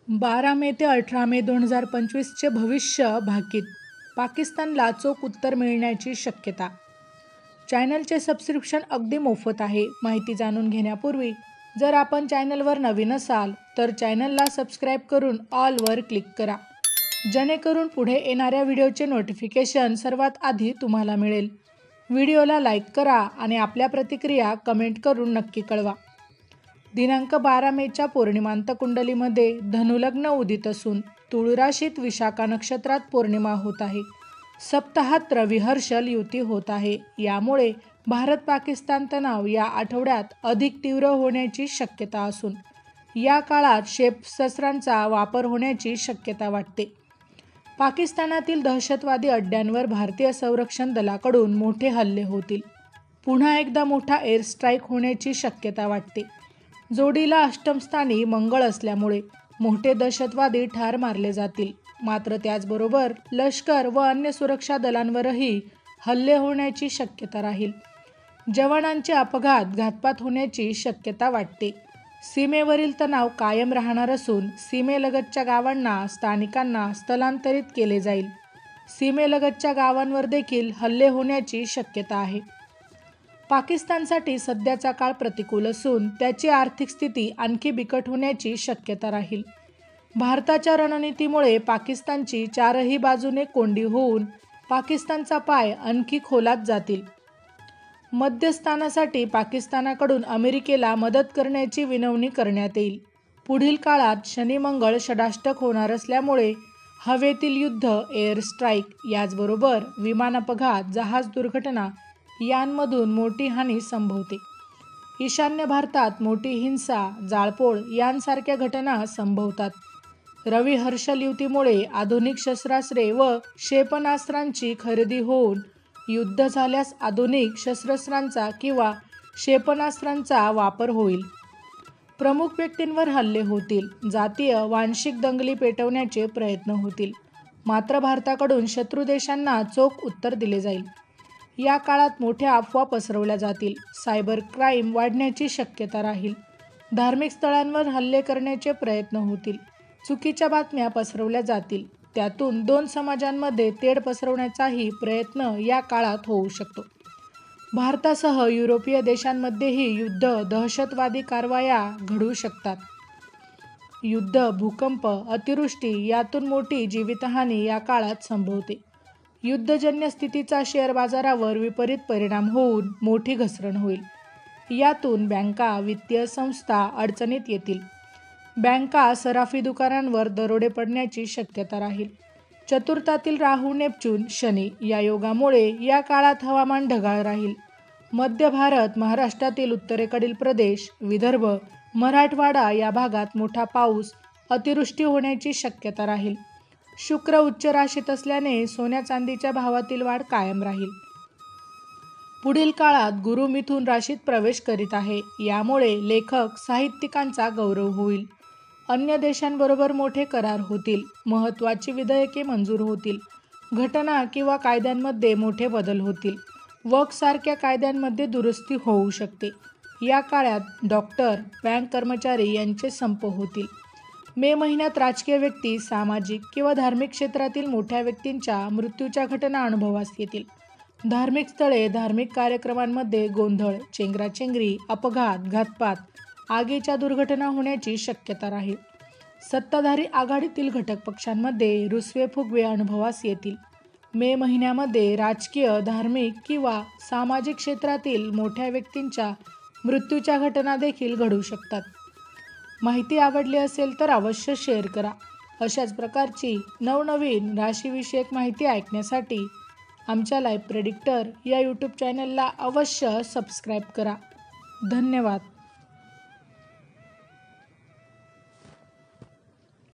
12 मे ते 18 मे 2025चे भविष्य भाकीत. पाकिस्तानला चोख उत्तर मिळण्याची शक्यता. चॅनलचे सबस्क्रिप्शन अगदी मोफत आहे. माहिती जाणून घेण्यापूर्वी जर आपण चॅनलवर नवीन असाल तर चॅनलला सबस्क्राईब करून ऑलवर क्लिक करा, जेणेकरून पुढे येणाऱ्या व्हिडिओचे नोटिफिकेशन सर्वात आधी तुम्हाला मिळेल. व्हिडिओला लाईक करा आणि आपल्या प्रतिक्रिया कमेंट करून नक्की कळवा. दिनांक 12 मेच्या पौर्णिमांत कुंडलीमध्ये धनुलग्न उदित असून तुळ राशीत विशाखा नक्षत्रात पौर्णिमा होत आहे. सप्ताहात रवी हर्षल युती होत आहे. यामुळे भारत पाकिस्तान तणाव या आठवड्यात अधिक तीव्र होण्याची शक्यता असून या काळात क्षेपणास्त्रांचा वापर होण्याची शक्यता वाटते. पाकिस्तानातील दहशतवादी अड्ड्यांवर भारतीय संरक्षण दलाकडून मोठे हल्ले होतील. पुन्हा एकदा मोठा एअर स्ट्राईक होण्याची शक्यता वाटते. जोडीला अष्टमस्थानी मंगळ असल्यामुळे मोठे दहशतवादी ठार मारले जातील. मात्र त्याचबरोबर लष्कर व अन्य सुरक्षा दलांवरही हल्ले होण्याची शक्यता राहील. जवानांचे अपघात घातपात होण्याची शक्यता वाटते. सीमेवरील तणाव कायम राहणार असून सीमेलगतच्या गावांना स्थानिकांना स्थलांतरित केले जाईल. सीमेलगतच्या गावांवर देखील हल्ले होण्याची शक्यता आहे. पाकिस्तानसाठी सध्याचा काळ प्रतिकूल असून त्याची आर्थिक स्थिती आणखी बिकट होण्याची शक्यता राहील. भारताच्या रणनीतीमुळे पाकिस्तानची चारही बाजूने कोंडी होऊन पाकिस्तानचा पाय आणखी खोलात जातील. मध्यस्थानासाठी पाकिस्तानाकडून अमेरिकेला मदत करण्याची विनवणी करण्यात येईल. पुढील काळात शनी मंगळ षडाष्टक होणार असल्यामुळे हवेतील युद्ध, एअर स्ट्राईक याचबरोबर विमान अपघात, जहाज दुर्घटना यांमधून मोठी हानी संभवते. ईशान्य भारतात मोठी हिंसा, जाळपोळ यांसारख्या घटना संभवतात. रवी हर्षल युतीमुळे आधुनिक शस्त्रास्त्रे व क्षेपणास्त्रांची खरेदी होऊन युद्ध झाल्यास आधुनिक शस्त्रास्त्रांचा किंवा क्षेपणास्त्रांचा वापर होईल. प्रमुख व्यक्तींवर हल्ले होतील. जातीय वांशिक दंगली पेटवण्याचे प्रयत्न होतील. मात्र भारताकडून शत्रू देशांना चोख उत्तर दिले जाईल. या काळात मोठ्या अफवा पसरवल्या जातील. सायबर क्राईम वाढण्याची शक्यता राहील. धार्मिक स्थळांवर हल्ले करण्याचे प्रयत्न होतील. चुकीच्या बातम्या पसरवल्या जातील. त्यातून दोन समाजांमध्ये तेढ पसरवण्याचाही प्रयत्न या काळात होऊ शकतो. भारतासह युरोपीय देशांमध्येही युद्ध, दहशतवादी कारवाया घडू शकतात. युद्ध, भूकंप, अतिवृष्टी यातून मोठी जीवितहानी या काळात संभवते. युद्धजन्य स्थितीचा शेअर बाजारावर विपरीत परिणाम होऊन मोठी घसरण होईल. यातून बँका, वित्तीय संस्था अडचणीत येतील. बँका, सराफी दुकानांवर दरोडे पडण्याची शक्यता राहील. चतुर्थातील राहू, नेपच्यून, शनी या योगामुळे या काळात हवामान ढगाळ राहील. मध्य भारत, महाराष्ट्रातील उत्तरेकडील प्रदेश, विदर्भ, मराठवाडा या भागात मोठा पाऊस, अतिवृष्टी होण्याची शक्यता राहील. शुक्र उच्च राशीत असल्याने सोन्या चांदीच्या भावातील वाढ कायम राहील. पुढील काळात गुरु मिथुन राशीत प्रवेश करीत आहे. यामुळे लेखक, साहित्यिकांचा गौरव होईल. अन्य देशांबरोबर मोठे करार होतील. महत्त्वाची विधेयके मंजूर होतील. घटना किंवा कायद्यांमध्ये मोठे बदल होतील. वक्फ कायद्यांमध्ये दुरुस्ती होऊ शकते. या काळात डॉक्टर, बँक कर्मचारी यांचे संप होतील. मे महिन्यात राजकीय व्यक्ती, सामाजिक किंवा धार्मिक क्षेत्रातील मोठ्या व्यक्तींच्या मृत्यूच्या घटना अनुभवास येतील. धार्मिक स्थळे, धार्मिक कार्यक्रमांमध्ये गोंधळ, चेंगराचेंगरी, अपघात, घातपात, आगीच्या दुर्घटना होण्याची शक्यता राहील. सत्ताधारी आघाडीतील घटक पक्षांमध्ये रुसवे-फुगवे अनुभवास येतील. मे महिन्यामध्ये राजकीय, धार्मिक किंवा सामाजिक क्षेत्रातील मोठ्या व्यक्तींच्या मृत्यूच्या घटना देखील घडू शकतात. माहिती आवडली असेल तर अवश्य शेअर करा. अशाच प्रकारची नवनवीन राशीविषयक माहिती ऐकण्यासाठी आमच्या लाईव्ह प्रेडिक्टर या यूट्यूब चॅनलला अवश्य सबस्क्राईब करा. धन्यवाद.